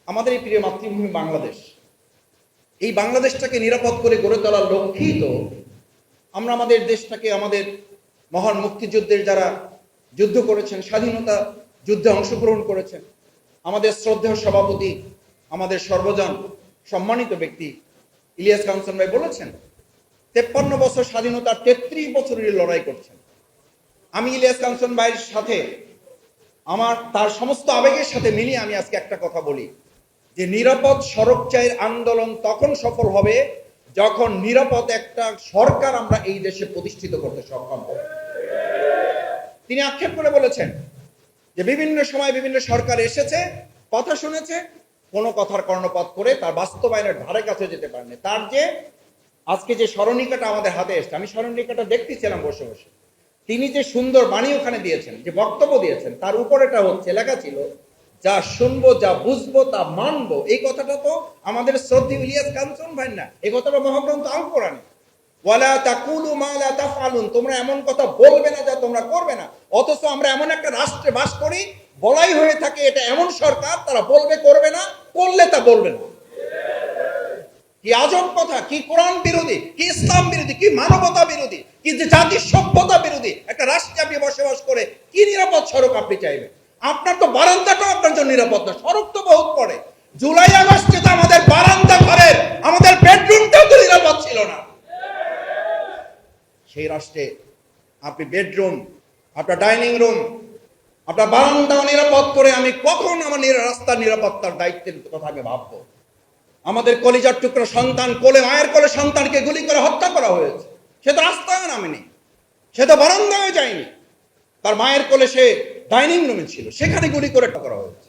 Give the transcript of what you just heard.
আমাদের এই প্রিয় মাতৃভূমি বাংলাদেশ, এই বাংলাদেশটাকে নিরাপদ করে গড়ে তোলার লক্ষ্যেই তো আমরা আমাদের দেশটাকে, আমাদের মহান মুক্তিযুদ্ধের যারা যুদ্ধ করেছেন, স্বাধীনতা যুদ্ধে অংশগ্রহণ করেছেন, আমাদের শ্রদ্ধেয় সভাপতি, আমাদের সর্বজন সম্মানিত ব্যক্তি ইলিয়াস কাঞ্চন ভাই বলেছেন 53 বছর স্বাধীনতার 33 বছরের লড়াই করছেন। আমি ইলিয়াস কাঞ্চন ভাইয়ের সাথে তার সমস্ত আবেগের সাথে মিলিয়ে আমি আজকে একটা কথা বলি যে নিরাপদ সড়ক চাইয়ের আন্দোলন তখন সফল হবে যখন নিরাপদ একটা সরকার আমরা এই দেশে প্রতিষ্ঠিত করতে সক্ষম হব। তিনি আক্ষেপ করে বলেছেন যে বিভিন্ন সময় বিভিন্ন সরকার এসেছে, কথা শুনেছে, কোনো কথার কর্ণপাত করে তার বাস্তবায়নের ধারে কাছে যেতে পারেনি। তার যে আজকে যে স্মরণিকাটা আমাদের হাতে এসছে, আমি স্মরণিকাটা দেখতেছিলাম বসে বসে, তিনি যে সুন্দর বাণী ওখানে দিয়েছেন, যে বক্তব্য দিয়েছেন, তার উপরেটা হচ্ছে লেখা ছিল যা শুনবো, যা বুঝবো, তা মানবো। এই কথাটা তো আমাদের শ্রদ্ধেয় ইলিয়াস কাঞ্চন ভাই না, এই কথাটা মহাগ্রন্থ আল কোরআনে, ওয়ালা তাকুলু মা লা তাফআলুন, তোমরা এমন কথা বলবে না যা তোমরা করবে না। অথচ আমরা এমন একটা রাষ্ট্রে বাস করি, বলাই হয়ে থাকে এটা এমন সরকার, তারা বলবে করবে না, করলে তা বলবে না। কি আজব কথা, কি কোরআন বিরোধী, কি ইসলাম বিরোধী, কি মানবতা বিরোধী, কি যে জাতির সভ্যতা বিরোধী একটা রাষ্ট্রে আপনি বসবাস করে কি নিরাপদ সড়ক আপনি চাইবেন? আপনার তো বারান্দাটাও আপনার জন্য নিরাপদ না, সড়ক তো বহুত পড়ে। জুলাই আগস্টে তো আমাদের বারান্দা ঘরের, আমাদের বেডরুমটাও তো নিরাপদ ছিল না। সেই রাষ্ট্রে আপনি বেডরুম, আপনার ডাইনিং রুম, আপনার বারান্দাও নিরাপদ করে আমি কখন আমার রাস্তার নিরাপত্তার দায়িত্বের কথা আমি ভাববো? আমাদের কলিজার টুকরো সন্তান, কোলে মায়ের কোলে সন্তানকে গুলি করে হত্যা করা হয়েছে, সে তো রাস্তায় নামেনি, সে তো বারান্দায় যায়নি, তার মায়ের কোলে সে ডাইনিং রুমে ছিল, সেখানে গুলি করে হত্যা করা হয়েছে।